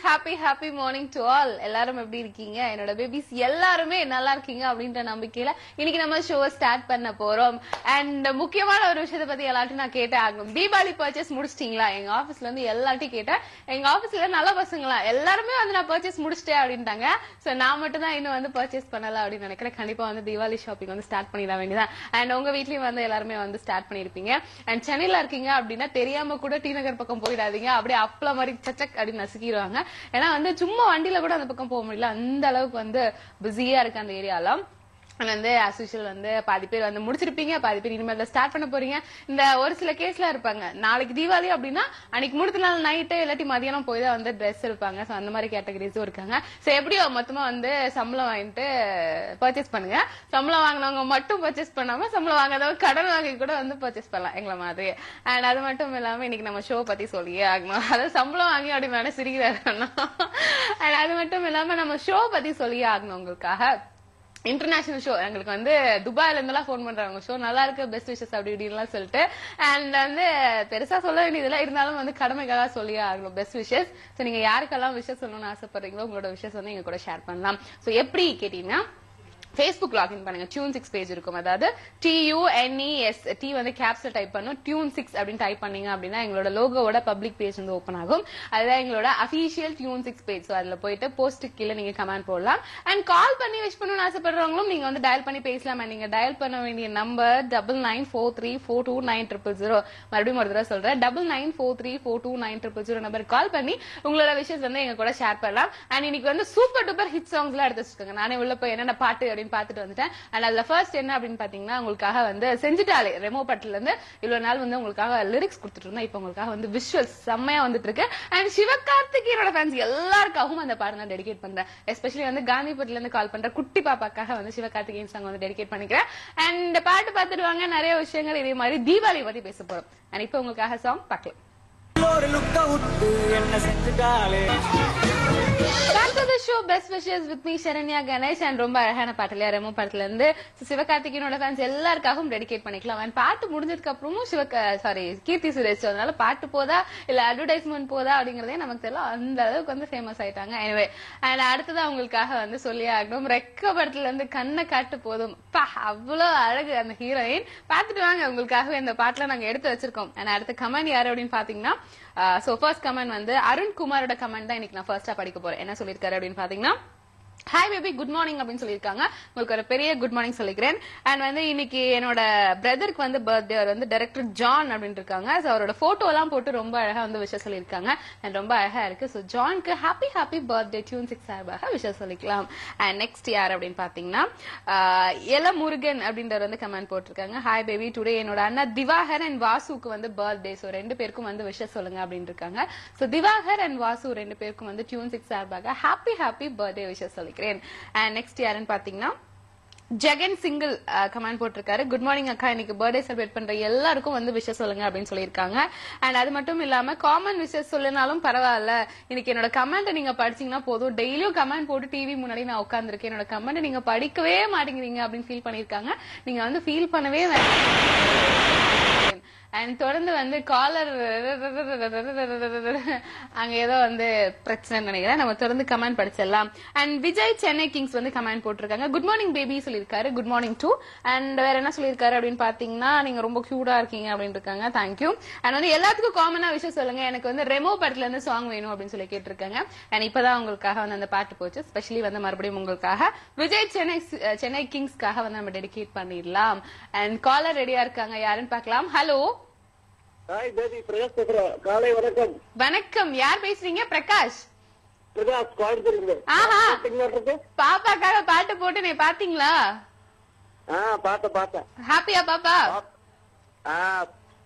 happy morning to all. எல்லாரும் எப்படி இருக்கீங்க? என்னோட பேபிஸ் எல்லாருமே நல்லா இருக்கீங்க அப்படின்ற நம்பிக்கையில இன்னைக்கு நம்ம ஷோ ஸ்டார்ட் பண்ண போறோம். அண்ட் முக்கியமான ஒரு விஷயத்தை பத்தி எல்லாத்தையும் நான் கேட்டே ஆகணும். தீபாவளி பர்ச்சேஸ் முடிச்சிட்டீங்களா? எங்க ஆபீஸ்ல இருந்து எல்லாத்தையும் கேட்டேன். எங்க ஆபீஸ்ல நல்ல பசங்களா எல்லாருமே வந்து நான் பர்ச்சேஸ் முடிச்சிட்டேன் அப்படின்ட்டாங்க. சோ நான் மட்டும் தான் இன்னும் வந்து பர்ச்சேஸ் பண்ணல அப்படின்னு நினைக்கிறேன். கண்டிப்பா வந்து தீபாவளி ஷாப்பிங் வந்து ஸ்டார்ட் பண்ணிட வேண்டியதான். அண்ட் உங்க வீட்லயும் வந்து எல்லாருமே வந்து ஸ்டார்ட் பண்ணிருப்பீங்க. அண்ட் சென்னையில இருக்கீங்க அப்படின்னா தெரியாம கூட டி நகர் பக்கம் போயிடாதீங்க. அப்படியே அப்பள மாதிரி சச்சக் அப்படின்னு நசுக்கிடுவாங்க. ஏன்னா வந்து சும்மா வண்டியில கூட அந்த பக்கம் போக முடியல, அந்த அளவுக்கு வந்து பிஸியா இருக்கு அந்த ஏரியால. வந்து as usual வந்து பாதி பேர் வந்து முடிச்சிருப்பீங்க, பாதி பேர் இனிமேல் ஸ்டார்ட் பண்ண போறீங்க. இந்த ஒரு சில கேஸ்ல இருப்பாங்க, நாளைக்கு தீபாவளி அப்படின்னா அன்னைக்கு முடித்த நாள் நைட்டு இல்லாட்டி மதியானம் போய் தான் வந்து ட்ரெஸ் எடுப்பாங்க. சோ அந்த மாதிரி கேட்டகரிஸும் இருக்காங்க. சோ எப்படியோ மொத்தமா வந்து சம்பளம் வாங்கிட்டு பர்ச்சேஸ் பண்ணுங்க. சம்பளம் வாங்கினவங்க மட்டும் பர்ச்சேஸ் பண்ணாம சம்பளம் வாங்காதவங்க கடன் வாங்கி கூட வந்து பர்ச்சேஸ் பண்ணலாம் எங்களை மாதிரி. அண்ட் அது மட்டும் இல்லாம இன்னைக்கு நம்ம ஷோ பத்தி சொல்லியே ஆகணும். அதாவது சம்பளம் வாங்கி அப்படின்னு வேணா சிரிக்கிறாரு. அண்ட் அது மட்டும் இல்லாம நம்ம ஷோ பத்தி சொல்லியே ஆகணும். உங்களுக்காக இன்டர்நேஷனல் ஷோ எங்களுக்கு வந்து துபாயில இருந்தெல்லாம் போன் பண்றாங்க, ஷோ நல்லா இருக்கு, பெஸ்ட் விஷஸ் அப்படி இப்படின்லாம் சொல்லிட்டு. அண்ட் வந்து பெருசா சொல்ல வேண்டியதுல இருந்தாலும் வந்து கடமைக்காக சொல்லியே ஆகணும் பெஸ்ட் விஷஸ். சோ நீங்க யாருக்கெல்லாம் விஷஸ் சொல்லணும்னு ஆசைப்படுறீங்களோ உங்களோட விஷஸ் வந்து எங்க கூட ஷேர் பண்ணலாம். சோ எப்படி கேட்டீங்கன்னா Facebook லாகின் பண்ணுங்க. டியூன் 6 பேஜ் இருக்கும். அதாவது TUNES டி வந்து கேப்ஸ்ல டைப் பண்ணும், டியூன் 6 அப்படின்னு டைப் பண்ணீங்க அப்படின்னா எங்களோட லோகோவோட பப்ளிக் பேஜ் வந்து ஓபன் ஆகும். அதுதான் எங்களோட அபிஷியல் டியூன் 6 பேஜ். ஸோ அதுல போயிட்டு போஸ்ட் கீழே நீங்க கமெண்ட் போடலாம். அண்ட் கால் பண்ணி விஷ் பண்ணணும்னு ஆசைப்படுறவங்களும் நீங்க வந்து டயல் பண்ணி பேசலாம். நீங்க டயல் பண்ண வேண்டிய நம்பர் 9943429000. மறுபடியும் ஒரு தடவை சொல்றேன், 9943429000 நம்பர் கால் பண்ணி உங்களோட விஷஸ் வந்து எங்க கூட ஷேர் பண்ணலாம். அண்ட் இன்னைக்கு வந்து சூப்பர் டூப்பர் ஹிட் சாங்ஸ் எல்லாம் எடுத்து வச்சிருக்காங்க. நானே உள்ள போய் என்னென்ன பாட்டு அப்படின்னு பாத்துட்டு வந்துட்டேன். அண்ட் அதுல ஃபர்ஸ்ட் என்ன அப்படின்னு பாத்தீங்கன்னா உங்களுக்காக வந்து செஞ்சுட்டாலே ரெமோ படத்துல இருந்து இவ்வளவு நாள் வந்து உங்களுக்காக லிரிக்ஸ் கொடுத்துட்டு இருந்தோம். இப்ப உங்களுக்காக வந்து விஷுவல்ஸ் செம்மையா வந்துட்டு இருக்கு. அண்ட் சிவகார்த்திகேயனோட ஃபேன்ஸ் எல்லாருக்காகவும் அந்த பாடம் நான் டெடிகேட் பண்றேன். எஸ்பெஷலி வந்து காந்திபுரத்துல இருந்து கால் பண்ற குட்டி பாப்பாக்காக வந்து சிவகார்த்திகேயன் சாங் வந்து டெடிகேட் பண்ணிக்கிறேன். அண்ட் பாட்டு பாத்துடுவாங்க, நிறைய விஷயங்கள் இதே மாதிரி தீபாவளி பத்தி பேச போறோம். அண்ட் இப்ப உங்களுக்காக சாங் பார்க்கலாம். Back to the show, best wishes with me Sharanya Ganesh. and ரொம்ப அழகான பாட்டுல ரெமோ படத்துல இருந்து சிவகார்த்திகேயனோட ஃபேன்ஸ் எல்லாருக்காகவும் டெடிகேட் பண்ணிக்கலாம். அண்ட் பாட்டு முடிஞ்சதுக்கு அப்புறமும் கீர்த்தி சுரேஷ் அதனால பாட்டு போதா இல்ல அட்வர்டைஸ்மெண்ட் போதா அப்படிங்கறதே நமக்கு தெரியல, அந்த அளவுக்கு வந்து ஃபேமஸ் ஆயிட்டாங்க. எனவே அண்ட் அடுத்தது அவங்களுக்காக வந்து சொல்லி ஆகணும், ரெக்க படத்துல இருந்து கண்ணை காட்டு போதும், அவ்வளவு அழகு அந்த ஹீரோயின். பாத்துட்டு வாங்க, உங்களுக்காகவே இந்த பாட்டுல நாங்க எடுத்து வச்சிருக்கோம். அண்ட் அடுத்த கமெண்ட் யாரு அப்படின்னு பாத்தீங்கன்னா சோ ஃபர்ஸ்ட் கமெண்ட் வந்து அருண்குமாரோட கமெண்ட் தான் இன்னைக்கு நான் ஃபர்ஸ்டா படிக்க போறேன். என்ன சொல்லிருக்காரு அப்படின்னு பாத்தீங்கன்னா, ஹாய் பேபி குட் மார்னிங் அப்படின்னு சொல்லியிருக்காங்க. உங்களுக்கு ஒரு பெரிய குட் மார்னிங் சொல்லிக்கிறேன். அண்ட் வந்து இன்னைக்கு என்னோட பிரதருக்கு வந்து பர்த்டே, அவர் வந்து டைரக்டர் ஜான் அப்படின்னு இருக்காங்க. சோ அவரோட போட்டோ எல்லாம் போட்டு ரொம்ப அழகா வந்து விஷயம் சொல்லியிருக்காங்க. அண்ட் ரொம்ப அழகா இருக்கு. சோ ஜான்க்கு ஹாப்பி பர்த்டே டியூன் 6 சார்பாக விஷயம் சொல்லிக்கலாம். அண்ட் நெக்ஸ்ட் யார் அப்படின்னு பாத்தீங்கன்னா எல முருகன் அப்படின்றவர் வந்து கமெண்ட் போட்டிருக்காங்க. ஹாய் பேபி டுடே என்னோட அண்ணா திவாகர் அண்ட் வாசுக்கு வந்து பர்த்டே. சோ ரெண்டு பேருக்கும் வந்து விஷயம் சொல்லுங்க அப்படின்னு இருக்காங்க. சோ திவாகர் அண்ட் வாசு ரெண்டு பேருக்கும் வந்து டியூன் 6 சார்பாக ஹாப்பி பர்த்டே விஷயம் சொல்லிக்கிறேன். அண்ட் நெக்ஸ்ட் யாருன்னு பாத்தீங்கன்னா ஜெகன் சிங்கிள் கமெண்ட் போட்டிருக்காரு. குட் மார்னிங் அக்கா, இன்னைக்கு பர்த்டே செலிப்ரேட் பண்ற எல்லாருக்கும் வந்து விஷஸ் சொல்லுங்க அப்படின்னு சொல்லியிருக்காங்க. அண்ட் அது மட்டும் இல்லாம காமன் விஷஸ் சொல்லனாலும் பரவாயில்ல, இன்னைக்கு என்னோட கமெண்ட் நீங்க படிச்சீங்கன்னா போதும், டெய்லியும் கமெண்ட் போட்டு டிவி முன்னாடி நான் உட்காந்துருக்கேன், என்னோட கமெண்ட் நீங்க படிக்கவே மாட்டேங்கிறீங்க அப்படின்னு ஃபீல் பண்ணிருக்காங்க. நீங்க வந்து ஃபீல் பண்ணவே வேண்டாம். அண்ட் தொடர்ந்து வந்து காலர் அங்க ஏதோ வந்து பிரச்சனை நினைக்கிறேன், நம்ம தொடர்ந்து கமெண்ட் படிச்சிடலாம். அண்ட் விஜய் சென்னை கிங்ஸ் வந்து கமெண்ட் போட்டிருக்காங்க. குட் மார்னிங் பேபி சொல்லியிருக்காரு. Good morning too. அண்ட் வேற என்ன சொல்லியிருக்காரு அப்படின்னு பாத்தீங்கன்னா, நீங்க ரொம்ப கியூட்டா இருக்கீங்க அப்படின்னு இருக்காங்க. தேங்க்யூ. அண்ட் வந்து எல்லாத்துக்கும் காமனா விஷயம் சொல்லுங்க, எனக்கு வந்து ரெமோ படத்துல இருந்து சாங் வேணும் அப்படின்னு சொல்லி கேட்டிருக்காங்க. அண்ட் இப்பதான் உங்களுக்காக வந்து அந்த பாட்டு போச்சு. ஸ்பெஷலி வந்து மறுபடியும் உங்களுக்காக விஜய் சென்னை கிங்ஸ்க்காக வந்து நம்ம டெடிகேட் பண்ணிடலாம். அண்ட் காலர் ரெடியா இருக்காங்க, யாருன்னு பாக்கலாம். ஹலோ. ஹாய் பேபி, பிரகாஷ் பேசுறேன். காலை வணக்கம். வணக்கம், யார் பேசுறீங்க? பிரகாஷ். பிரகாஷ் கோயம்புத்தூர். ஆஹா, பாப்பாக்காக பாட்டு போட்டு நீ பாத்தீங்களா? பார்த்தேன். ஹாப்பியா பாப்பா?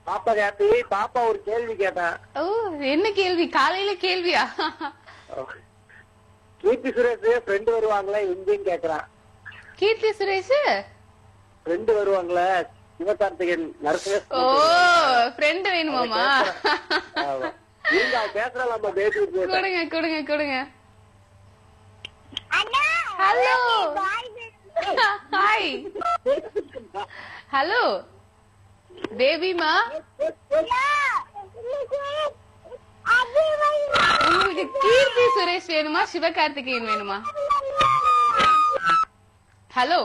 பாப்பா ஹாப்பி. பாப்பா ஒரு கேள்வி கேட்டேன். ஓ, என்ன கேள்வி? காலையில கேள்வியா? கீர்த்தி சுரேஷ் ஃப்ரெண்ட் வருவாங்களா எங்கேயும் கேக்குறான். கீர்த்தி சுரேஷ் ஃப்ரெண்ட் வருவாங்களா? சிவகார்த்திகேயன் நரசிம்ம. ஓ, ஃப்ரெண்ட் வேணுமாமா? நீங்க பேசலாம் பேபி. கொடுங்க. ஹலோ. ஹாய். ஹலோ பேபிமா, உங்களுக்கு கீர்த்தி சுரேஷ் வேணுமா சிவகார்த்திகேயன் வேணுமா? ஹலோ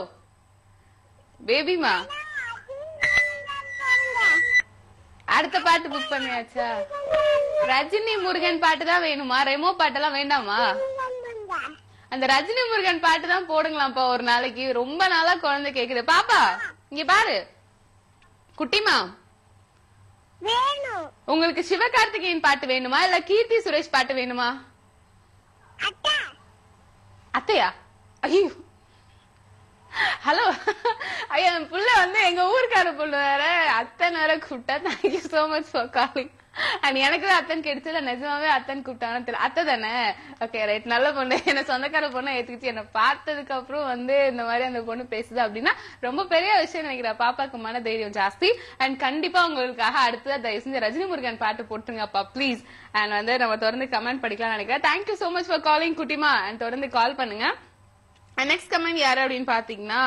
பேபிமா, அடுத்த பாட்டு புக் பண்ணியாச்சா? ரஜினி முருகன் பாட்டு தான் வேணுமா? ரெமோ பாட்டெல்லாம் வேண்டாமா? அந்த ரஜினி முருகன் பாட்டு தான் போடுங்களாம்ப்பா ஒரு நாளைக்கு. ரொம்ப நாளா குழந்தை கேக்குது. பாப்பா இங்க பாரு குட்டிமா, உங்களுக்கு சிவகார்த்திகேயன் பாட்டு வேணுமா இல்ல கீர்த்தி சுரேஷ் பாட்டு வேணுமா? அத்தையா? ஐயோ ஹலோ ஐயா, என் புள்ள வந்து எங்க ஊருக்கார புள்ள வேற அத்தை நேர கூப்பிட்டா. Thank you so much for calling. And எனக்கு தான் அத்தன் கிடைச்சல, நிஜமாவே அத்தன் கூப்பிட்டானு தெரியல. அத்தை தானே? ஓகே ரைட், நல்ல பொண்ணு. என்ன சொந்தக்கார பொண்ணு ஏத்துக்கிச்சு. என்ன பார்த்ததுக்கு அப்புறம் வந்து இந்த மாதிரி அந்த பொண்ணு பேசுது அப்படின்னா ரொம்ப பெரிய விஷயம் நினைக்கிறேன். பாப்பாக்கு மன தைரியம் ஜாஸ்தி. அண்ட் கண்டிப்பா உங்களுக்காக அடுத்ததா தயவு செஞ்சு ரஜினி முருகன் பாட்டு போட்டுருங்கப்பா ப்ளீஸ். அண்ட் வந்து நம்ம தொடர்ந்து கமெண்ட் படிக்கலாம் நினைக்கிறேன். Thank you so much for calling குட்டிமா. அண்ட் தொடர்ந்து கால் பண்ணுங்க. நெக்ஸ்ட் கமெண்ட் யாரு அப்படின்னு பாத்தீங்கன்னா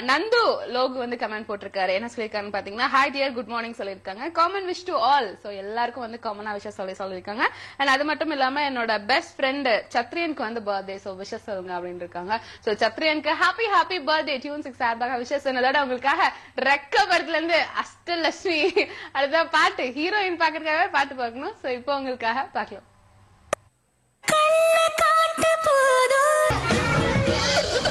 நந்து லோகு வந்து கமெண்ட் போட்டிருக்காரு. என்ன சொல்லிருக்காருன்னு பாத்தீங்கன்னா, ஹாய் டியர் குட் மார்னிங் சொல்லிருக்காங்க. Common wish to all. So எல்லாருக்கும் வந்து காமனா விஷயம் சொல்லிருக்காங்க. அண்ட் அது மட்டும் இல்லாம என்னோட பெஸ்ட் ஃப்ரெண்ட் சத்ரியனுக்கு வந்து பர்த்டே, சோ விஷஸ் சொல்லுங்க அப்படின்னு இருக்காங்க. சோ சத்ரியனுக்கு ஹாப்பி ஹாப்பி பர்த்டே. டியூன் 6 சார்பாக விஷஸ் சொன்னதோட உங்களுக்காக ரெக்கபர்ட்ல இருந்து அஷ்டலட்சுமி அடுத்த பாட்டு ஹீரோயின் பாக்கிறதுக்காக பாட்டு பார்க்கணும். சோ இப்போ உங்களுக்காக பாக்கலாம்.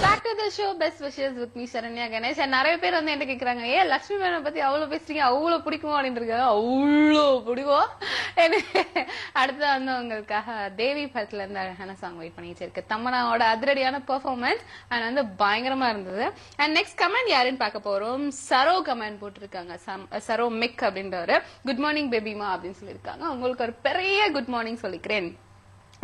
Back to the show, best wishes with me Saranya Ganesh. நிறைய பேர் வந்து என்ன கேக்குறாங்க, ஏன் லட்சுமி மேடம் பத்தி அவ்வளவு பேசுறீங்க, அவ்வளவு பிடிக்குமோ அப்படின்னு இருக்காங்க. அவ்வளவு பிடிக்கும். அடுத்தது வந்து உங்களுக்காக தேவி படத்துல இருந்து அழகான சாங் வெயிட் பண்ணிட்டு இருக்கு. தமனாவோட அதிரடியான பெர்ஃபார்மன்ஸ் அண்ட் வந்து பயங்கரமா இருந்தது. அண்ட் நெக்ஸ்ட் கமெண்ட் யாருன்னு பார்க்க போறோம். சரோ கமெண்ட் போட்டிருக்காங்க. சரோ மிக் அப்படின்றவரு குட் மார்னிங் பேபிமா அப்படின்னு சொல்லியிருக்காங்க. உங்களுக்கு ஒரு பெரிய குட் மார்னிங் சொல்லிக்கிறேன்.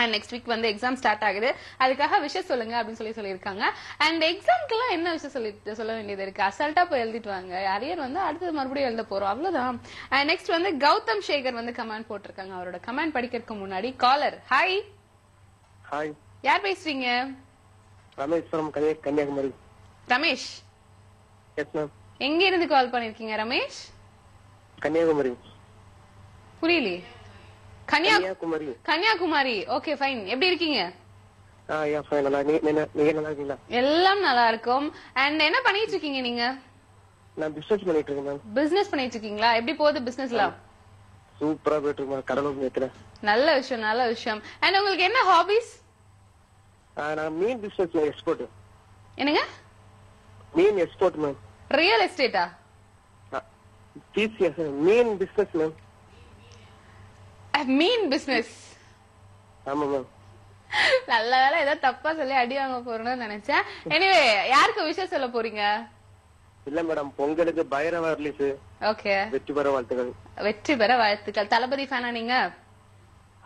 அண்ட் நெக்ஸ்ட் வீக் வந்து எக்ஸாம் ஸ்டார்ட் ஆகுது, அதுக்காக விஷயம் சொல்லுங்க அப்படின்னு சொல்லியிருக்காங்க. அண்ட் எக்ஸாம்க்கு எல்லாம் என்ன விஷயம் சொல்ல வேண்டியது இருக்கு, அசால்ட்டா போய் எழுதிட்டு வாங்க. அரியர் வந்து அடுத்தது மறுபடியும் எழுத போறோம், அவ்வளவுதான். அண்ட் நெக்ஸ்ட் வந்து கௌதம் சேகர் வந்து கமெண்ட் போட்டிருக்காங்க. அவரோட கமெண்ட் படிக்கிறதுக்கு முன்னாடி காலர் ஹாய். ஹாய், யார் பேசுறீங்க? Ramesh from Kanyakumari. Ramesh, yes ma'am. எங்க இருந்து கால் பண்ணிருக்கீங்க ரமேஷ்? கன்னியாகுமரி. புரியலையே. கன்னியாகுமரி. கன்னியாகுமரி. Okay fine. எப்படி இருக்கீங்க? எல்லாம் நல்லா இருக்கும். அண்ட் என்ன பண்ணிட்டு இருக்கீங்க நீங்க? நான் பிசினஸ் பண்ணிட்டு இருக்கேன் மேம். பிசினஸ் பண்ணிட்டு இருக்கீங்களா? எப்படி போகுது பிசினஸ்லாம்? சூப்பரா போயிட்டு இருக்கு. கடலூர் ஏத்துறேன். நல்ல விஷயம் நல்ல விஷயம். அண்ட் உங்களுக்கு என்ன ஹாபிஸ்? நான் மீன் பிசினஸ் எக்ஸ்போர்ட். என்னங்க? மீன் எக்ஸ்போர்ட் மேம். ரியல் எஸ்டேட்டா? டிசிஎஸ் மீன் பிசினஸ் மேம். மீன் பிசினஸ். ஆமா மேம். நல்ல வேலை ஏதோ தப்பா சொல்லி அடி வாங்க போறோம்னு நினைச்சேன். எனிவே யாருக்கு விஷயம் சொல்ல போறீங்க? இல்ல மேடம், பொங்கலுக்கு பைரவ ரிலீஸ். ஓகே, வெற்றி பெற வாழ்த்துக்கள். வெற்றி பெற வாழ்த்துக்கள். தளபதி ஃபேனா நீங்க?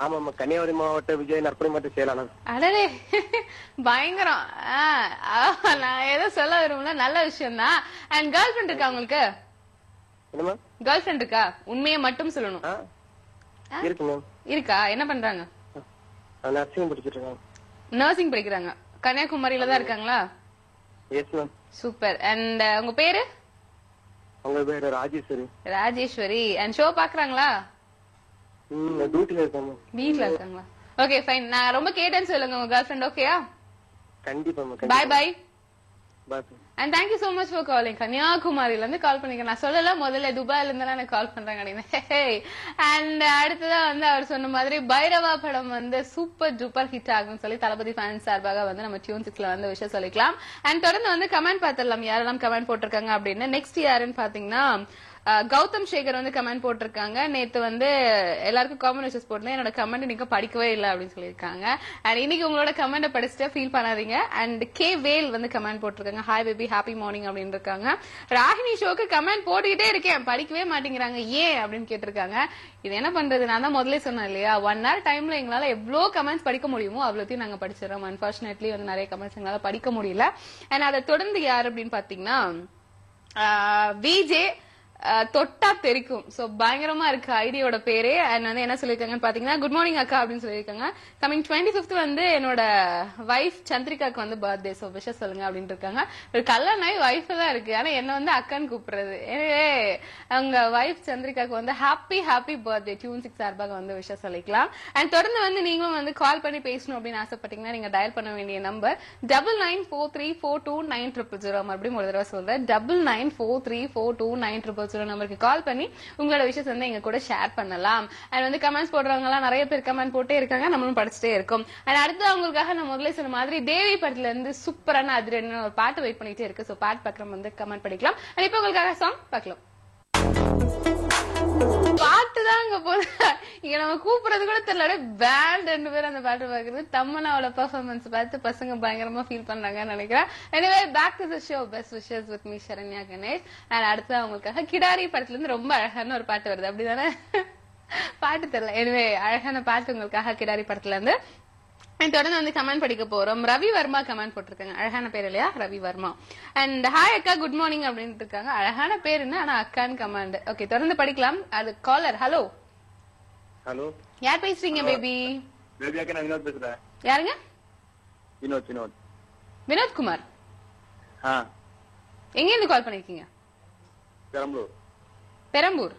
ஆமா, கன்னியாகுமரி மாவட்ட விஜய் நற்பணி மற்றும் செயலாளர். அடடே பயங்கரம். நான் ஏதோ சொல்ல விரும்பல, நல்ல விஷயம் தான். அண்ட் கேர்ள் ஃபிரெண்ட் இருக்கா உங்களுக்கு? என்னமா? கேர்ள் ஃபிரெண்ட் இருக்கா? உண்மையை மட்டும் சொல்லணும். இருக்கு மேம். இருக்கா? என்ன பண்றாங்க? நர்சிங் படிச்சிட்டு இருக்காங்க. நர்சிங் படிக்கிறாங்க. கன்னியாகுமரியில தான் இருக்காங்களா? Yes ma'am. சூப்பர். அண்ட் உங்க பேரு? உங்க பேரு ராஜேஸ்வரி. ராஜேஸ்வரி. அண்ட் ஷோ பாக்குறாங்களா? டியூட்டில இருக்காங்க. வீட்ல இருக்காங்களா? Okay fine. நான் ரொம்ப கேட்டேன்னு சொல்லுங்க உங்க கேர்ள் ஃபிரெண்ட். ஓகேயா? கண்டிப்பா ma'am. Bye bye. Bye. And thank you so much for calling. கன்னியாகுமரியில இருந்து கால் பண்ணிக்க. நான் சொல்லல முதல்ல துபாயில இருந்து எனக்கு கால் பண்றாங்க அப்படின்னு. அண்ட் அடுத்ததா வந்து அவர் சொன்ன மாதிரி பைரவா படம் வந்து சூப்பர் டூப்பர் ஹிட் ஆகும் சொல்லி தளபதி ஃபேன்ஸ் சார்பாக வந்து நம்ம டியூன் 6ல வந்து விஷயம் சொல்லிக்கலாம். அண்ட் தொடர்ந்து வந்து கமெண்ட் பார்த்துடலாம் யாரெல்லாம் கமெண்ட் போட்டிருக்காங்க அப்படின்னு. நெக்ஸ்ட் யாருன்னு பாத்தீங்கன்னா கௌதம் சேகர் வந்து கமெண்ட் போட்டிருக்காங்க. நேத்து வந்து எல்லாருக்கும் காமன் விஷஸ் போட்டு என்னோட கமெண்ட் இன்னைக்கு படிக்கவே இல்லை அப்படின்னு சொல்லியிருக்காங்க. அண்ட் இன்னைக்கு உங்களோட கமெண்ட் படிச்சுட்டு ஃபீல் பண்ணாதீங்க. அண்ட் கே வேல் வந்து கமெண்ட் போட்டிருக்காங்க. ஹாய் பேபி ஹாப்பி மார்னிங் அப்படின்னு இருக்காங்க. ராகினி ஷோக்கு கமெண்ட் போட்டுக்கிட்டே இருக்கேன், படிக்கவே மாட்டேங்கிறாங்க ஏன் அப்படின்னு கேட்டிருக்காங்க. இது என்ன பண்றது, நான் தான் முதல்ல சொன்னேன் இல்லையா, 1 hour டைம்ல எங்களால எவ்வளவு கமெண்ட்ஸ் படிக்க முடியுமோ அவ்வளோத்தையும் நாங்க படிச்சிடறோம். அன்பார்ச்சுனேட்லி வந்து நிறைய கமெண்ட்ஸ் எங்களால படிக்க முடியல. அண்ட் அதை தொடர்ந்து யார் அப்படின்னு பாத்தீங்கன்னா விஜே தொட்டா தெரிக்கும். சோ பயங்கரமா இருக்கு ஐடியோட பேரே. அண்ட் வந்து என்ன சொல்லிருக்காங்கன்னு பாத்தீங்கன்னா, குட் மார்னிங் அக்கா அப்படின்னு சொல்லியிருக்காங்க. கமிங் 25th வந்து என்னோட வைஃப் சந்திரிகாக்கு வந்து பர்த்டே. சோ விஷஸ் சொல்லுங்க அப்படின்னு இருக்காங்க. ஒரு கல்யாணம் ஆகி வைஃப் தான் இருக்கு, ஆனா என்ன வந்து அக்கான்னு கூப்பிடுறது. எனவே அவங்க வைஃப் சந்திரிகாக்கு வந்து ஹாப்பி பர்த்டே டியூன் 6 சார்பாக வந்து விஷஸ் சொல்லிக்கலாம். அண்ட் தொடர்ந்து வந்து நீங்களும் வந்து கால் பண்ணி பேசணும் அப்படின்னு ஆசைப்பட்டீங்கன்னா நீங்க டயல் பண்ண வேண்டிய நம்பர் 9943429000. மறுபடியும் ஒரு தடவை சொல்றேன், 9943429000 நம்பருக்கு கால் பண்ணி உங்களோட விஷயத்தை வந்து எங்க கூட ஷேர் பண்ணலாம். அண்ட் வந்து கமெண்ட்ஸ் போடுறவங்க எல்லாம் நிறைய பேர் கமெண்ட் போட்டே இருக்காங்க, நம்மளும் படிச்சுட்டே இருக்கோம். அண்ட் அடுத்து அவங்களுக்காக நான் முதல்ல சொன்ன மாதிரி தேவி படத்துல இருந்து சூப்பரான அதிரடியான ஒரு பாட்டு வெயிட் பண்ணிட்டே இருக்கு. சோ பாட்டு பக்கம் வந்து கமெண்ட் பண்ணிக்கலாம். அண்ட் இப்ப உங்களுக்காக சாங் பார்க்கலாம். பாட்டு தான் அங்க போது, இங்க நம்ம கூப்பிடுறது கூட தெரியல. பேண்ட் 2 பேரும் அந்த பாட்டு பாக்குறது. தம்மனாவோட பெர்ஃபார்மன்ஸ் பார்த்து பசங்க பயங்கரமா ஃபீல் பண்றாங்கன்னு நினைக்கிறேன். Anyway back to the show, best wishes with me Saranya Ganesh. And அடுத்து அவங்களுக்காக கிடாரி படத்துல இருந்து ரொம்ப அழகான ஒரு பாட்டு வருது, அப்படிதானே? பாட்டு தெரியல. எனிவே அழகான பாட்டு உங்களுக்காக கிடாரி படத்துல இருந்து. தொடர்ந்து வந்து கமெண்ட் படிக்க போறோம். ரவி வர்மா கமெண்ட் போட்டிருக்காங்க, அழகான பேர் இல்லையா, ரவி வர்மா. அண்ட் ஹாய் அக்கா குட் மார்னிங் அப்படின்னு இருக்காங்க. அழகான பேர் என்ன, ஆனா அக்கான்னு கமெண்ட். ஓகே தொடர்ந்து படிக்கலாம். அது காலர். ஹலோ ஹலோ, யார் பேசுறீங்க பேபி? பேபி அக்கா, நான் வினோத் பேசுறேன். யாருங்க? வினோத் வினோத் குமார். ஆ, எங்க இருந்து கால் பண்ணிருக்கீங்க? பெரம்பலூர். பெரம்பூர்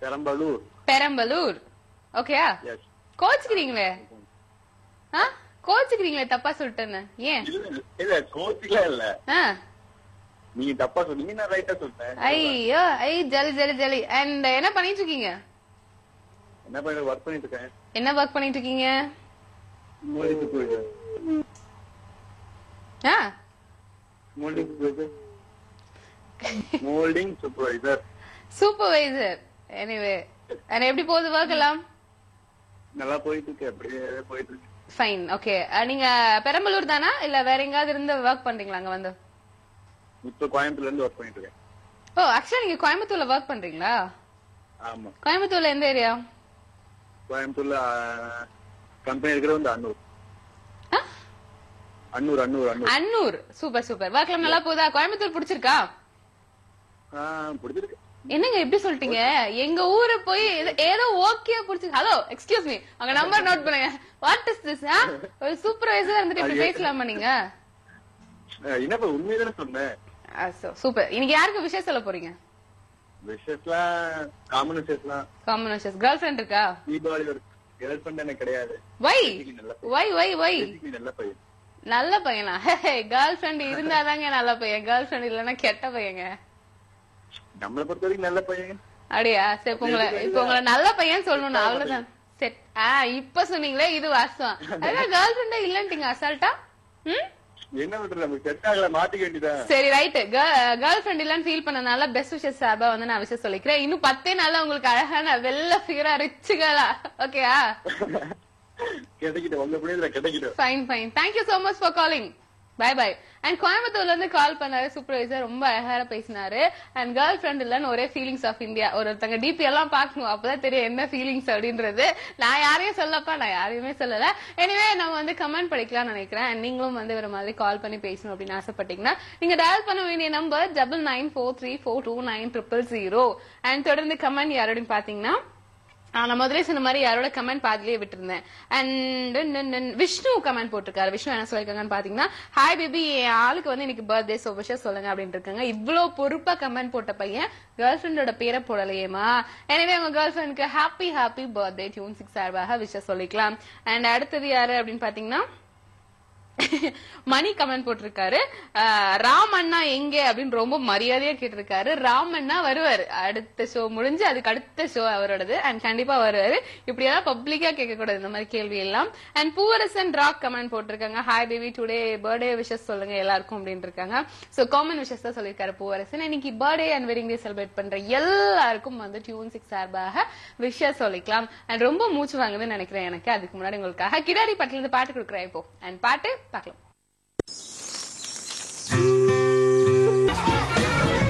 பெரம்பலூர் பெரம்பலூர். ஓகேயா? எஸ். கோச்சுக்கிறீங்களே, கோச்சுக்கிறீங்களே தப்பா சொல்லிட்டேன்னு. ஏன்? இல்ல கோச்சிக்கலாம் இல்ல, நீங்க தப்பா சொன்னீங்க, நான் ரைட்டா சொல்றேன். ஐயோ ஜலி ஜலி ஜலி. அண்ட் என்ன பண்ணிட்டு இருக்கீங்க? என்ன பண்ண ஒர்க் பண்ணிட்டு இருக்கேன். என்ன ஒர்க் பண்ணிட்டு இருக்கீங்க? Moulding supervisor. Moulding supervisor. Supervisor. Anyway and எப்படி போகுது ஒர்க் எல்லாம்? நல்லா போயிட்டு இருக்கு, அப்படியே போயிட்டு இருக்கு. ஃபைன். ஓகே, நீங்க பெரம்பலூர் தானா இல்ல வேற எங்காவது இருந்து ஒர்க் பண்றீங்களா அங்க வந்து? இப்ப கோயம்புத்தூர்ல இருந்து ஒர்க் பண்ணிட்டு இருக்கேன். ஓ ஆக்சுவலா நீங்க கோயம்புத்தூர்ல ஒர்க் பண்றீங்களா? ஆமா. கோயம்புத்தூர்ல எந்த ஏரியா? கோயம்புத்தூர்ல கம்பெனி இருக்கிறது வந்து அன்னூர். அன்னூர் அன்னூர் அன்னூர் அன்னூர். Super super. ஒர்க்லாம் நல்லா போதா? கோயம்புத்தூர் பிடிச்சிருக்கா? பிடிச்சிருக்கு. என்னங்க எப்படி சொல்லிட்டீங்க? எங்க ஊரு போய் ஏதோ ஓகே பிடிச்சிருக்கு. ஹலோ எக்ஸ்கியூஸ் மீ, அங்க நம்பர் நோட் பண்ணுங்க. What is this? ஒரு சூப்பர்வைசர் இருந்துட்டு இப்படி பேசலாமா நீங்க? என்னப்பா உண்மைதானே சொன்னேன். சூப்பர். இன்னைக்கு யாருக்கு விஷயம் சொல்ல போறீங்க? விஷயம்லாம் காமன் விஷயம்லாம். காமன் விஷயம். கேர்ள் ஃபிரெண்ட் இருக்கா? தீபாவளி ஒரு கேர்ள் ஃபிரெண்ட் எனக்கு கிடையாது. வை வை வை வை? நல்ல பையன். நல்ல பையனா? கேர்ள் ஃபிரெண்ட் இருந்தாதாங்க நல்ல பையன், கேர்ள் ஃபிரெண்ட் இல்லன்னா கெட்ட பையங்க. நம்மளை பொறுத்த வரைக்கும் நல்ல பையன். அப்படியா? சரி, இப்ப உங்களை நல்ல பையன் சொல்லணும் அவ்வளவுதான். செட். இப்ப சொன்னீங்களே இது வாஸ்தவம். அதான் கேர்ள் ஃபிரெண்டா இல்லன்ட்டீங்க அசால்ட்டா. என்ன பண்றது, நமக்கு செட் ஆகல, மாத்திக்க வேண்டியதான். சரி ரைட். கேர்ள் ஃபிரெண்ட் இல்லன்னு ஃபீல் பண்ணனால பெஸ்ட் விஷஸ் சார்பா வந்து நான் விஷயம் சொல்லிக்கிறேன். இன்னும் 10 நாள்ல உங்களுக்கு அழகான வெள்ள ஃபிகரா ரிச் கேர்ளா. ஓகேயா? கிடைக்கிட்டு உங்க புண்ணியத்துல கிடைக்கிட்டு. Fine fine. Thank you so much for calling. Bye bye. And கோயம்புத்தூர்ல இருந்து கால் பண்ணாரு சூப்பர்வைசர், ரொம்ப அழகா பேசினாரு. அண்ட் கேர்ள் ஃபிரெண்ட் இல்லன்னு ஒரே ஃபீலிங்ஸ் ஆஃப் இந்தியா. ஒருத்தங்க டிபி எல்லாம் பாக்கணும், அப்பதான் தெரியும் என்ன ஃபீலிங்ஸ் அப்படின்றது. நான் யாரையும் சொல்லப்பா, நான் யாரையுமே சொல்லல. எனிவே நம்ம வந்து கமெண்ட் படிக்கலாம்னு நினைக்கிறேன். அண்ட் நீங்களும் வந்து ஒரு மாதிரி கால் பண்ணி பேசணும் அப்படின்னு ஆசைப்பட்டீங்கன்னா நீங்க டயல் பண்ண வேண்டிய நம்பர் 9943429000. அண்ட் தொடர்ந்து கமெண்ட் யாரோட பாத்தீங்கன்னா, நான் முதலே சொன்ன மாதிரி யாரோட கமெண்ட் பாதிலேயே விட்டுருந்தேன். அண்ட் விஷ்ணு கமெண்ட் போட்டிருக்காரு. விஷ்ணு என்ன சொல்லிருக்காங்கன்னு பாத்தீங்கன்னா, ஹாய் பேபி, என் ஆளுக்கு வந்து இன்னைக்கு பர்த்டே, சோ விஷயம் சொல்லுங்க அப்படின்னு இருக்காங்க. இவ்வளவு பொறுப்பா கமெண்ட் போட்ட பையன் கேர்ள் ஃபிரெண்டோட பேரை போடலையேமா. எனவே உங்க கேர்ள் ஃபிரெண்டுக்கு ஹாப்பி பர்த்டே டியூன் 6 சார்பாக விஷயம் சொல்லிக்கலாம். அண்ட் அடுத்தது யாரு அப்படின்னு பாத்தீங்கன்னா, மணி கமெண்ட் போட்டிருக்காரு. ராம் அண்ணா எங்க அப்படின்னு ரொம்ப மரியாதையா கேட்டிருக்காரு. ராம் அண்ணா வருவாரு அடுத்த ஷோ முடிஞ்சு, அதுக்கு அடுத்த ஷோ அவரோடது. அண்ட் கண்டிப்பா வருவாரு. இப்படி எல்லாம் பப்ளிக்கா கேட்க கூடாது இந்த மாதிரி கேள்வி எல்லாம். அண்ட் பூவரசன் ராக் கமெண்ட் போட்டிருக்காங்க, hi baby today birthday wishes சொல்லுங்க எல்லாருக்கும் அப்படின்னு இருக்காங்க. சோ காமன் விஷஸ் தான் சொல்லிருக்காரு பூவரசன். இன்னைக்கு birthday and wedding day celebrate பண்ற எல்லாருக்கும் வந்து டியூன் 6 சார்பாக விஷஸ் சொல்லிக்கலாம். அண்ட் ரொம்ப மூச்சு வாங்குதுன்னு நினைக்கிறேன் எனக்கு. அதுக்கு முன்னாடி உங்களுக்காக கிடாரி பாட்டுல இருந்து பாட்டு கொடுக்குறேன் இப்போ. அண்ட் பாட்டு பார்க்கலாம்.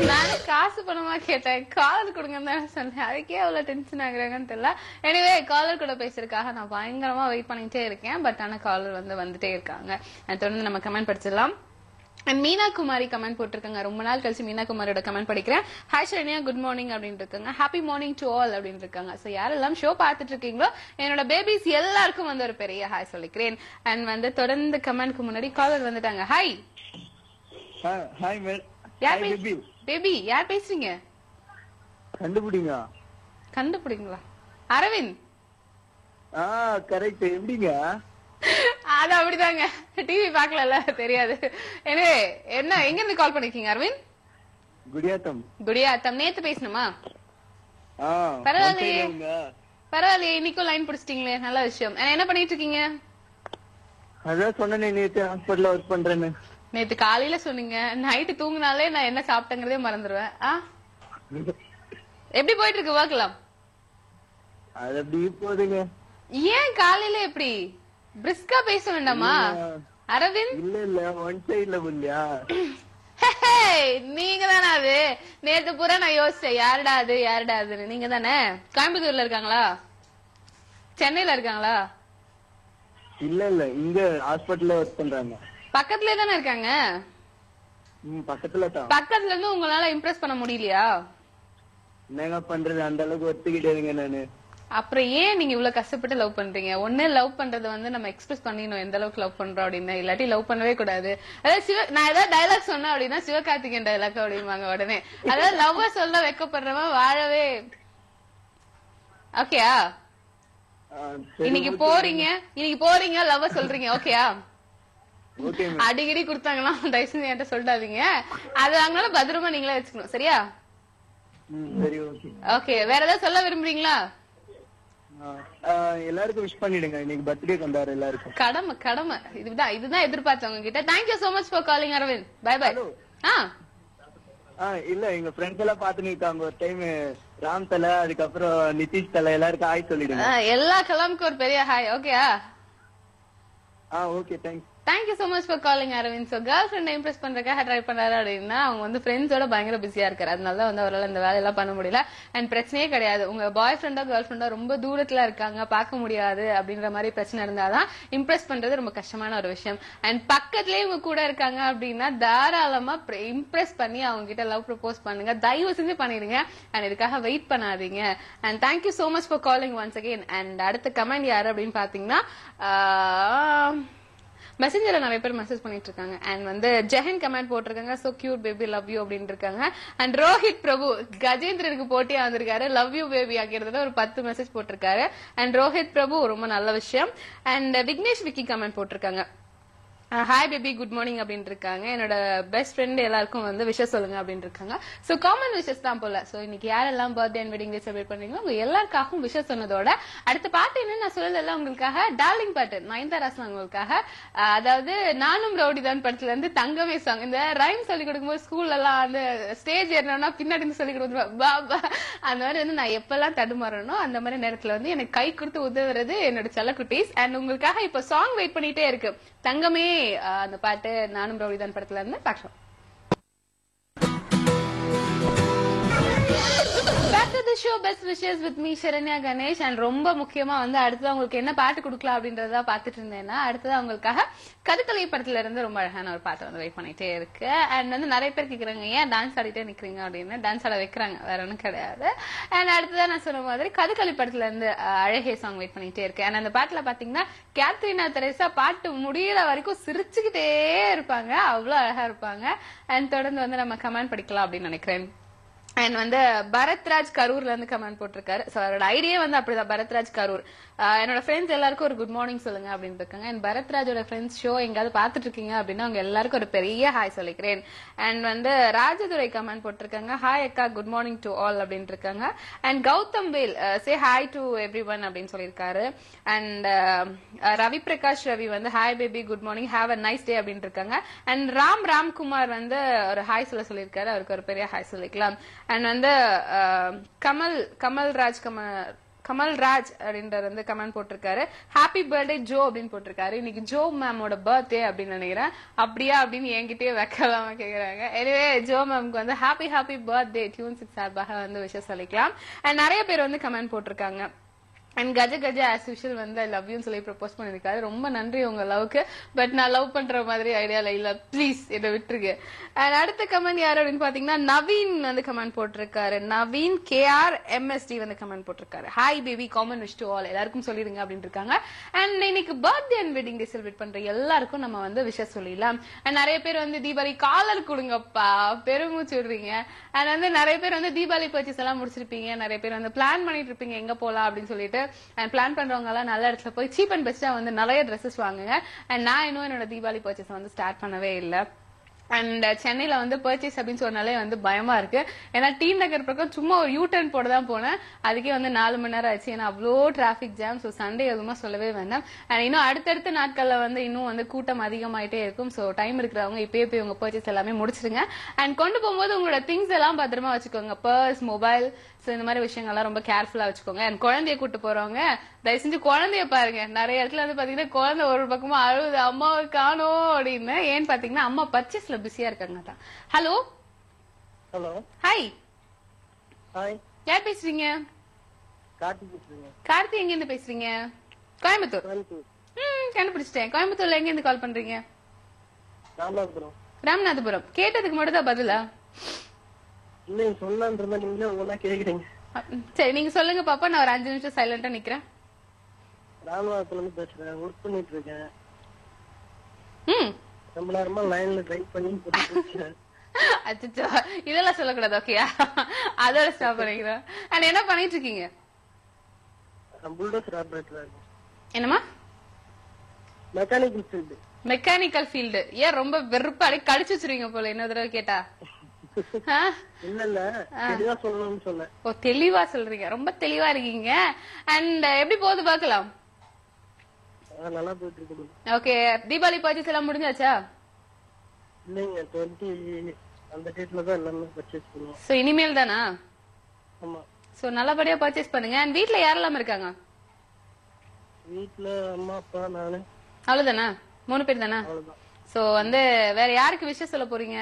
நான் காசு பணமா கேட்டேன், காலர் கொடுங்கன்னு தானே சொன்னேன். அதுக்கே அவ்வளவு டென்ஷன் ஆகுறாங்கன்னு தெரியல. எனிவே காலர் கூட பேசுறதுக்காக நான் பயங்கரமா வெயிட் பண்ணிட்டே இருக்கேன். பட் ஆனா காலர் வந்துட்டே இருக்காங்க. தொடர்ந்து நம்ம கமெண்ட் படிச்சிடலாம். அண்ட் மீனா குமாரி கமெண்ட் போட்டிருக்காங்க. ரொம்ப நாள் கழிச்சு மீனா குமாரியோட கமெண்ட் படிக்கிறேன். ஹாய் ஷரண்யா, குட் மார்னிங் அப்படின்னு இருக்காங்க. ஹாப்பி மார்னிங் டு ஆல் அப்படின்னு இருக்காங்க. சோ யாரெல்லாம் ஷோ பார்த்துட்டு இருக்கீங்களோ என்னோட பேபிஸ் எல்லாருக்கும் வந்து ஒரு பெரிய ஹாய் சொல்லிக்கிறேன். அண்ட் வந்து தொடர்ந்து கமெண்ட்க்கு முன்னாடி காலர் வந்துட்டாங்க. ஹாய் ஹாய் யார் பேபி யார் பேசுறீங்க? கண்டுபிடிங்களா? அரவிந்த். கரெக்ட். எப்படிங்க? அது அப்படிதாங்க, டிவி பாக்கல தெரியாது. எனவே என்ன எங்க இருந்து கால் பண்ணிருக்கீங்க அரவிந்த்? குடியாத்தம். நேத்து பேசணுமா? பரவாயில்லையே, இன்னைக்கும் லைன் பிடிச்சிட்டீங்களே, நல்ல விஷயம். என்ன பண்ணிட்டு இருக்கீங்க? அதான் சொன்னேன், நேத்து ஹாஸ்பிடல்ல ஒர்க் பண்றேன்னு. நேத்து காலையில சொன்னீங்க. நைட்டு தூங்குனாலே நான் என்ன சாப்பிட்டேங்கிறதே மறந்துடுவேன். எப்படி போயிட்டு இருக்கு ஒர்க்லாம்? அது அப்படி போகுதுங்க. ஏன் காலையில எப்படி பிரிஸ்கா பேச வேண்டாமா அரவிந்த்? இல்ல ஒன் சைடுல இல்லையா? நீங்க தானே அது? நேத்து பூரா நான் யோசிச்சேன், யாருடா அது நீங்க தானே? கோயம்புத்தூர்ல இருக்காங்களா, சென்னையில இருக்காங்களா? இல்ல இங்க ஹாஸ்பிடல்ல ஒர்க் பண்றாங்க. பக்கத்துல தானே இருக்காங்க? பக்கத்துல இருந்து உங்களால இம்ப்ரெஸ் பண்ண முடியலையா? என்னங்க பண்றது, அந்த அளவுக்கு ஒத்துக்கிட்டேங்க நானு. அப்புறம் ஏன் நீங்க இவ்வளவு கஷ்டப்பட்டு லவ் பண்றீங்க? ஒண்ணு லவ் பண்றது வந்து நம்ம எக்ஸ்பிரஸ் பண்ணிடணும் எந்த அளவுக்கு லவ் பண்றோம் அப்படின்னு, இல்லாட்டி லவ் பண்ணவே கூடாது. அதாவது நான் ஏதாவது டைலாக் சொன்னேன் அப்படின்னா சிவகார்த்திகேயன் டைலாக் அப்படிம்பாங்க உடனே. அதாவது லவ் சொல்ல வைக்கப்படுறவன் வாழவே. ஓகேயா? இன்னைக்கு போறீங்க லவ் சொல்றீங்க, ஓகேயா? அடிக்கடி குடுத்தாங்கன்னா தயவு செஞ்சு என்கிட்ட சொல்லிடாதீங்க. அது வாங்கினாலும் பத்திரமா நீங்களே வச்சுக்கணும், சரியா? ஓகே, வேற ஏதாவது சொல்ல விரும்புறீங்களா? எல்லாருக்கும் விஷ் பண்ணிடுங்க, இன்னைக்கு பர்த்டே கொண்டாடுற எல்லாருக்கும். கடமை இதுதான் எதிர்பார்த்தவங்க கிட்ட. Thank you so much for calling Aravind. Bye bye. இல்ல எங்க ஃப்ரெண்ட்ஸ் எல்லாம் பாத்துன்னு இருக்காங்க. ஒரு டைம் ராம் தலை, அதுக்கப்புறம் நிதிஷ் தலை, எல்லாருக்கும் ஹாய் சொல்லிடுங்க. எல்லா கலாமுக்கும் ஒரு பெரிய ஹாய். ஓகேயா? Okay, thanks. Thank you so much for calling Aravind. So girlfriend impress பண்றதுக்காக ட்ரை பண்றாரு அப்படின்னா அவங்க வந்து ஃப்ரெண்ட்ஸோட பயங்கர பிஸியா இருக்காரு. அதனால வந்து அவரால் இந்த வேலையெல்லாம் பண்ண முடியல. அண்ட் பிரச்சனையே கிடையாது. உங்க பாய் ஃப்ரெண்டோ கேர்ள் ஃப்ரெண்டோ ரொம்ப தூரத்துல இருக்காங்க, பார்க்க முடியாது அப்படின்ற மாதிரி பிரச்சனை இருந்தாதான் இம்ப்ரெஸ் பண்றது ரொம்ப கஷ்டமான ஒரு விஷயம். அண்ட் பக்கத்துலயே இவங்க கூட இருக்காங்க அப்படின்னா தாராளமா இம்ப்ரெஸ் பண்ணி அவங்க கிட்ட லவ் ப்ரப்போஸ் பண்ணுங்க. தயவு செஞ்சு பண்ணிடுங்க. அண்ட் இதுக்காக வெயிட் பண்ணாதீங்க. And thank you so much for calling once again. And அடுத்த கமெண்ட் யாரு அப்படின்னு பாத்தீங்கன்னா மெசேஞ்சர்ல நிறைய பேர் மெசேஜ் பண்ணிட்டு இருக்காங்க. அண்ட் வந்து ஜெஹன் கமெண்ட் போட்டிருக்காங்க. So cute baby, love you அப்படின்னு இருக்காங்க. அண்ட் ரோஹித் பிரபு கஜேந்திரனுக்கு போட்டியா வந்திருக்காரு, லவ் யூ பேபி ஆகிறத ஒரு 10 மெசேஜ் போட்டிருக்காரு. அண்ட் ரோஹித் பிரபு ரொம்ப நல்ல விஷயம். அண்ட் விக்னேஷ் விக்கி கமெண்ட் போட்டிருக்காங்க. ஹாய் பேபி, குட் மார்னிங் அப்படின்னு இருக்காங்க. என்னோட பெஸ்ட் ஃப்ரெண்ட் எல்லாருக்கும் வந்து விஷஸ் சொல்லுங்க அப்படின்னு இருக்காங்க. சோ காமன் விஷஸ் தான் போல. சோ இன்னைக்கு யாரெல்லாம் birthday and wedding day celebrate பண்றீங்களோ உங்க எல்லாருக்காகவும் விஷஸ் சொன்னதோட அடுத்த பாட்டு என்ன நான் சொல்லல உங்களுக்காக டார்லிங் பாட்டு நயன்தாரா சாங் உங்களுக்காக. அதாவது நானும் ரவுடிதான் படத்துல இருந்து தங்கமே சாங். இந்த ரைம் சொல்லி கொடுக்கும்போது ஸ்கூல்ல எல்லாம் அந்த ஸ்டேஜ் ஏறினோம்னா பின்னாடி இருந்து சொல்லி கொடுத்துருவா அந்த மாதிரி வந்து நான் எப்பெல்லாம் தடுமாறனோ அந்த மாதிரி நேரத்துல வந்து எனக்கு கை கொடுத்து உதவுறது என்னோட செல்லக்குட்டீஸ். அண்ட் உங்களுக்காக இப்ப சாங் வெயிட் பண்ணிட்டே இருக்கு, தங்கமே அந்த பாட்டு நானும் ரவுடிதான் படத்துல இருந்து பார்க்கலாம். Back to the show, best wishes with me Sharanya Ganesh. And ரொம்ப முக்கியமா வந்து அடுத்தது உங்களுக்கு என்ன பாட்டு கொடுக்கலாம் அப்படின்றத பாத்துட்டு இருந்தேன்னா அடுத்தது அவங்களுக்காக கதுக்கலை படத்துல இருந்து ரொம்ப அழகான ஒரு பாட்டு வந்து வெயிட் பண்ணிட்டே இருக்கு. அண்ட் வந்து நிறைய பேர் கேக்குறாங்க ஏன் டான்ஸ் ஆடிட்டே நிக்கிறீங்க அப்படின்னு. டான்ஸ் ஆட வைக்கிறாங்க, வேற ஒன்னும் கிடையாது. அண்ட் அடுத்ததான் நான் சொன்ன மாதிரி கதுக்கலை படத்துல இருந்து அழகே சாங் வெயிட் பண்ணிட்டே இருக்கு. அண்ட் அந்த பாட்டுல பாத்தீங்கன்னா கேத்ரினா தெரேசா பாட்டு முடியற வரைக்கும் சிரிச்சுக்கிட்டே இருப்பாங்க, அவ்வளவு அழகா இருப்பாங்க. அண்ட் தொடர்ந்து வந்து நம்ம கமெண்ட் படிக்கலாம் அப்படின்னு நினைக்கிறேன். அண்ட் வந்து பரத்ராஜ் கரூர்ல இருந்து கமெண்ட் போட்டிருக்காரு. சோ அவரோட ஐடியா வந்து அப்படிதான், பரத்ராஜ் கரூர். என்னோட ஃப்ரெண்ட்ஸ் எல்லாருக்கும் ஒரு குட் மார்னிங் சொல்லுங்க அப்படின்னு இருக்காங்க. அண்ட் பரத்ராஜோட ஃப்ரெண்ட்ஸ் ஷோ எங்காவது பாத்துட்டு இருக்கீங்க அப்படின்னா அவங்க எல்லாருக்கும் ஒரு பெரிய ஹாய் சொல்லிக்கிறேன். அண்ட் வந்து ராஜதுரை கமெண்ட் போட்டிருக்காங்க. ஹாய் அக்கா, குட் மார்னிங் டு ஆல் அப்படின்னு இருக்காங்க. And Gautham Vel say hi to everyone அப்படின்னு சொல்லியிருக்காரு. அண்ட் ரவி பிரகாஷ் ரவி வந்து hi baby, good morning, have a nice day அப்படின்னு இருக்காங்க. அண்ட் ராம்குமார் வந்து ஒரு ஹாய் சொல்லியிருக்காரு, அவருக்கு ஒரு பெரிய ஹாய் சொல்லிக்கலாம். அண்ட் வந்து கமல்ராஜ் அப்படின்றது வந்து கமெண்ட் போட்டிருக்காரு. ஹாப்பி பர்த்டே ஜோ அப்படின்னு போட்டிருக்காரு. இன்னைக்கு ஜோ மேமோட பர்த்டே அப்படின்னு நினைக்கிறேன். அப்படியா அப்படின்னு என்கிட்டயே வைக்கலாம கேக்குறாங்க. எனவே ஜோ மேம்க்கு வந்து ஹாப்பி பர்த்டே டியூன் 6 சார்பாக வந்து விஷயம் சொல்லிக்கலாம். அண்ட் நிறைய பேர் வந்து கமெண்ட் போட்டிருக்காங்க. And Gaja Gaja as usual வந்து ஐ லவ் யூன்னு சொல்லி ப்ரப்போஸ் பண்ணிருக்காரு. ரொம்ப நன்றி உங்க லவ்க்கு. பட் நான் லவ் பண்ற மாதிரி ஐடியால இல்ல, ப்ளீஸ் என்ன விட்டுருங்க. அண்ட் அடுத்த கமெண்ட் யாரு அப்படின்னு பாத்தீங்கன்னா நவீன் வந்து கமெண்ட் போட்டிருக்காரு. நவீன் KRMSD வந்து கமெண்ட் போட்டிருக்காரு. Hi baby, common wish to all, எல்லாருக்கும் சொல்லிடுங்க அப்படின்னு இருக்காங்க. அண்ட் இன்னைக்கு birthday and wedding day celebrate பண்ற எல்லாருக்கும் நம்ம வந்து விஷஸ் சொல்லிடலாம். அண்ட் நிறைய பேர் வந்து தீபாவளி காலர் கொடுங்கப்பா, பெருமூச்சு விடுறீங்க. அண்ட் வந்து நிறைய பேர் வந்து தீபாவளி பர்ச்சேஸ் எல்லாம் முடிச்சிருப்பீங்க. நிறைய பேர் வந்து பிளான் பண்ணிட்டு இருப்பீங்க எங்க போலாம் அப்படின்னு சொல்லிட்டு. அண்ட் பிளான் பண்றவங்க எல்லாம் நல்ல இடத்துல போய் சீப் அண்ட் பெஸ்டா வந்து நிறைய ட்ரெஸ்ஸஸ் வாங்குங்க. அண்ட் நான் இன்னும் என்னோட தீபாவளி பர்ச்சேஸ் வந்து ஸ்டார்ட் பண்ணவே இல்லை. அண்ட் சென்னையில வந்து பர்ச்சேஸ் அப்படின்னு சொன்னாலே வந்து பயமா இருக்கு. ஏன்னா டி நகர் பக்கம் சும்மா ஒரு யூ டர்ன் போட தான் போனேன். அதுக்கே வந்து 4 மணி நேரம் ஆச்சு. ஏன்னா அவ்வளோ டிராபிக் ஜாம். ஸோ சண்டே எதுவுமே சொல்லவே வேண்டாம். அண்ட் இன்னும் அடுத்தடுத்த நாட்கள்ல வந்து இன்னும் வந்து கூட்டம் அதிகமாயிட்டே இருக்கும். ஸோ டைம் இருக்கிறவங்க இப்பயே போய் உங்க பர்ச்சேஸ் எல்லாமே முடிச்சிருங்க. அண்ட் கொண்டு போகும்போது உங்களோட திங்ஸ் எல்லாம் பத்திரமா வச்சுக்கோங்க. பர்ஸ், மொபைல், சோ இந்த மாதிரி விஷயங்கள்லாம் ரொம்ப கேர்ஃபுல்லா வச்சுக்கோங்க. அண்ட் குழந்தைய கூட்டு போறவங்க தயவு செஞ்சு குழந்தைய பாருங்க. நிறைய இடத்துல வந்து பாத்தீங்கன்னா குழந்தை ஒரு பக்கமா அழுது அம்மாவை காணோம் அப்படின்னு. ஏன்னு பாத்தீங்கன்னா அம்மா பர்ச்சேஸ்ல பிஸியா இருக்காங்க தான். ஹலோ ஹலோ, ஹாய், ஹாய், யார் பேசுறீங்க? கார்த்திக் பேசுறீங்க. கார்த்தி, எங்க இருந்து பேசுறீங்க? கோயம்புத்தூர். கண்டுபிடிச்சிட்டேன். கோயம்புத்தூர்ல எங்க இருந்து கால் பண்றீங்க? ராமநாதபுரம். ராமநாதபுரம். கேட்டதுக்கு மட்டும் தான் பதிலா? இல்ல சொல்லான்னு இருந்தா நீங்களே ஒவ்வொன்னா கேக்குறீங்க. சரி நீங்க சொல்லுங்க பாப்பா, நான் ஒரு 5 நிமிஷம் சைலண்டா நிக்கிறேன். ராமநாதத்துல இருந்து பேசுறேன். ஒர்க் பண்ணிட்டு இருக்கேன். ரொம்ப நேரமா லைன்ல ட்ரை பண்ணி போட்டுருக்கேன். அச்சோ, இதெல்லாம் சொல்லக்கூடாது. ஓகேயா, அதோட ஸ்டாப் பண்ணிக்கிறேன். அண்ட் என்ன பண்ணிட்டு இருக்கீங்க? புல்டோசர் ஆபரேட்டரா இருக்கேன். என்னமா? Mechanical field. Mechanical field. ஏன் ரொம்ப வெறுப்பா கடிச்சு வச்சிருவீங்க போல என்ன தடவை கேட்டா? இல்ல இல்ல, தெளிவா சொல்லணும்னு சொன்னேன். ஓ, தெளிவா சொல்றீங்க. ரொம்ப தெளிவா இருக்கீங்க. அண்ட் எப்படி போகுது பாக்கலாம்? நல்லா போயிட்டு இருக்கு. ஓகே, தீபாவளி பர்ச்சேஸ் எல்லாம் முடிஞ்சாச்சா? இல்லைங்க, 20 அந்த டேட்ல தான் எல்லாமே பர்ச்சேஸ் பண்ணுவோம். சோ இனிமேல் தானா? ஆமா. சோ நல்லபடியா பர்ச்சேஸ் பண்ணுங்க. அண்ட் வீட்ல யாரெல்லாம் இருக்காங்க? வீட்ல அம்மா, அப்பா, நானு. அவ்வளவுதானா? 3 பேர் தானா? அவ்வளவுதான். சோ வந்து வேற யாருக்கு விஷயம் சொல்ல போறீங்க?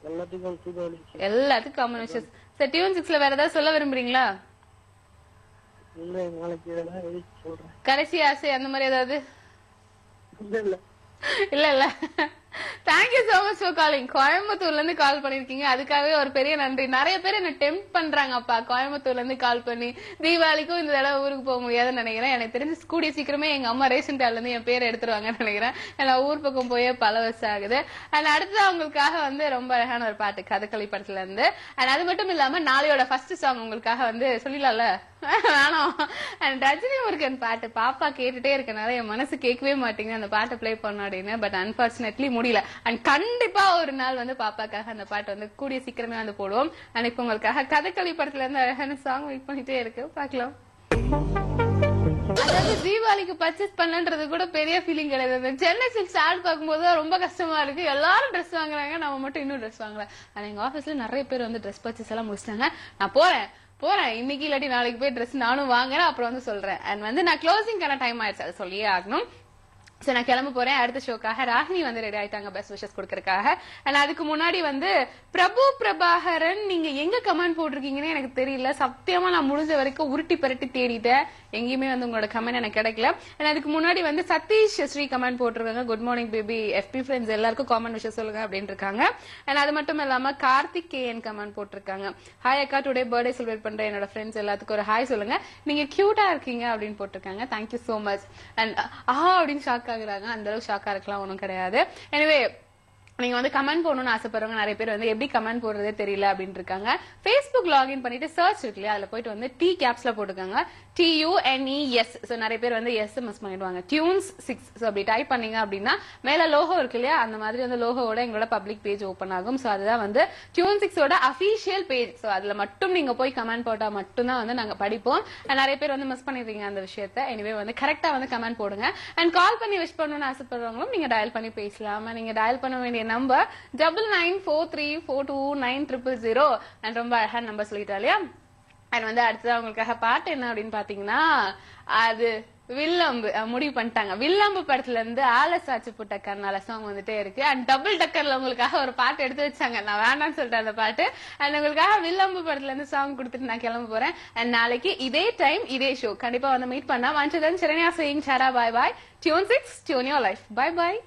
எல்லாத்துக்கும் தீபாவளி. எல்லாத்துக்கும் காமன் விஷஸ். சார் டியூன் 6ல வேற ஏதாவது சொல்ல விரும்புறீங்களா? இல்ல, நாளைக்கு வேணா சொல்றேன். கடைசி ஆசை அந்த மாதிரி ஏதாவது? இல்ல இல்ல இல்ல இல்ல. Thank you so much for calling. கோயம்புத்தூர்ல இருந்து கால் பண்ணிருக்கீங்க, அதுக்காகவே ஒரு பெரிய நன்றி. நிறைய பேர் என்ன டெம்ப் பண்றாங்க அப்பா, கோயம்புத்தூர்ல இருந்து கால் பண்ணி. தீபாவளிக்கும் இந்த தடவை ஊருக்கு போக முடியாதுன்னு நினைக்கிறேன். எனக்கு தெரிஞ்சு கூடிய சீக்கிரமே எங்க அம்மா ரேஷன் கார்டுல இருந்து என் பேர் எடுத்துருவாங்கன்னு நினைக்கிறேன். நான் ஊர் பக்கம் போயே பல வருஷம் ஆகுது. அண்ட் அடுத்து அவங்களுக்காக வந்து ரொம்ப அழகான ஒரு பாட்டு கதகளி படத்துல இருந்து. அண்ட் அது மட்டும் இல்லாம நாளையோட ஃபர்ஸ்ட் சாங் உங்களுக்காக வந்து சொல்லிடலாம்ல? வேணாம். அண்ட் ரஜினி முருகன் பாட்டு பாப்பா கேட்டுட்டே இருக்கனால என் மனசு கேட்கவே மாட்டேங்குது அந்த பாட்டை பிளே பண்ண அப்படின்னு. பட் அன்பார்ச்சுனேட்லி முடியல. அண்ட் கண்டிப்பா ஒரு நாள் வந்து பாப்பாக்காக அந்த பாட்டு வந்து கூடிய சீக்கிரமே வந்து போடுவோம். அண்ட் இப்ப உங்களுக்காக கதகளி படத்துல இருந்து அழகான சாங் வெயிட் பண்ணிட்டே இருக்கு, பாக்கலாம். அதாவது தீபாவளிக்கு பர்ச்சேஸ் பண்ணன்றது கூட பெரிய ஃபீலிங் கிடையாது. சென்னை சில்க்ஸ் ஆட் பார்க்கும்போது ரொம்ப கஷ்டமா இருக்கு. எல்லாரும் ட்ரெஸ் வாங்குறாங்க, நம்ம மட்டும் இன்னும் ட்ரெஸ் வாங்கல. ஆனா எங்க ஆபீஸ்ல நிறைய பேர் வந்து ட்ரெஸ் பர்ச்சேஸ் எல்லாம் முடிச்சிட்டாங்க. நான் போறேன் இன்னைக்கு இல்லாட்டி நாளைக்கு போய் ட்ரெஸ் நானும் வாங்குறேன், அப்புறம் வந்து சொல்றேன். அண்ட் வந்து நான் க்ளோசிங்கான டைம் ஆயிடுச்சு, அது சொல்லியே ஆகணும். சோ நான் கிளம்ப போறேன். அடுத்த ஷோக்காக ராகினி வந்து ரெடி ஆயிட்டாங்க பெஸ்ட் விஷஸ் கொடுக்கறதுக்காக. அண்ட் அதுக்கு முன்னாடி வந்து பிரபு பிரபாகரன், நீங்க எங்க கமெண்ட் போட்டிருக்கீங்கன்னு எனக்கு தெரியல. சத்தியமா நான் முடிஞ்ச வரைக்கும் உருட்டி பரட்டி தேடிட்டேன், எங்கேயுமே வந்து உங்களோட கமெண்ட் எனக்கு கிடைக்கல. அண்ட் அதுக்கு முன்னாடி வந்து சதீஷ் ஸ்ரீ கமெண்ட் போட்டிருக்காங்க. Good morning baby, FP friends எல்லாருக்கும் காமெண்ட் விஷயம் சொல்லுங்க அப்படின்னு இருக்காங்க. அண்ட் அது மட்டும் இல்லாம கார்த்திக் KN கமெண்ட் போட்டிருக்காங்க. ஹாய் அக்கா, டுடே பர்த்டே செலிப்ரேட் பண்ற என்னோட ஃப்ரெண்ட்ஸ் எல்லாத்துக்கும் ஒரு ஹாய் சொல்லுங்க, நீங்க கியூட்டா இருக்கீங்க அப்படின்னு போட்டிருக்காங்க. Thank you so much. அண்ட் அப்படின்னு ஷாக் ஆகுறாங்க. அந்த அளவுக்கு ஷாக்கா இருக்கலாம் ஒன்றும் கிடையாது. எனிவே நீங்க வந்து கமெண்ட் போடணும்னு ஆசைப்படுறவங்க நிறைய பேர் வந்து எப்படி கமெண்ட் போடுறதே தெரியல அப்படின்னு இருக்காங்க. Facebook லாகின் பண்ணிட்டு சர்ச் இருக்கு இல்லையா, அதுல போயிட்டு வந்து T கேப்ஸ்ல போட்டுக்காங்க, TUNES. சோ நிறைய பேர் வந்து SMS பண்ணிடுவாங்க, டியூன்ஸ் 6. சோ அப்படி டைப் பண்ணீங்க அப்படின்னா மேல லோகோ இருக்கு இல்லையா, அந்த மாதிரி வந்து லோகோவோட எங்களோட பப்ளிக் பேஜ் ஓபன் ஆகும். சோ அதுதான் வந்து டியூன் 6ஓட அபிஷியல் பேஜ். சோ அதுல மட்டும் நீங்க போய் கமெண்ட் போட்டா மட்டும் தான் வந்து நாங்க படிப்போம். நிறைய பேர் வந்து மிஸ் பண்ணிடுறீங்க அந்த விஷயத்த. எனிவே வந்து கரெக்டா வந்து கமெண்ட் போடுங்க. அண்ட் கால் பண்ணி விஷ் பண்ணணும்னு ஆசைப்படுறவங்களும் நீங்க டயல் பண்ணி பேசலாம். நீங்க டயல் பண்ண வேண்டிய நம்பர் 9943429000. அண்ட் ரொம்ப அழகா நம்பர் சொல்லிட்டா இல்லையா. அண்ட் வந்து அடுத்தது அவங்களுக்காக பாட்டு என்ன அப்படின்னு பாத்தீங்கன்னா, அது வில்லம்பு முடிவு பண்ணிட்டாங்க. வில்லம்பு படத்துல இருந்து ஆல சாச்சு புட்ட கர்னால சாங் வந்துட்டே இருக்கு. அண்ட் டபுள் டக்கர்ல உங்களுக்காக ஒரு பாட்டு எடுத்து வச்சாங்க. நான் வேணாம்னு சொல்லிட்டேன் அந்த பாட்டு. அண்ட் உங்களுக்காக வில்லம்பு படத்துல இருந்து சாங் கொடுத்துட்டு நான் கிளம்ப போறேன். அண்ட் நாளைக்கு இதே டைம் இதே ஷோ கண்டிப்பா வந்து மீட் பண்ணா. Until then, Charanya saying Chara bye bye. Tune 6, tune your life. Bye bye.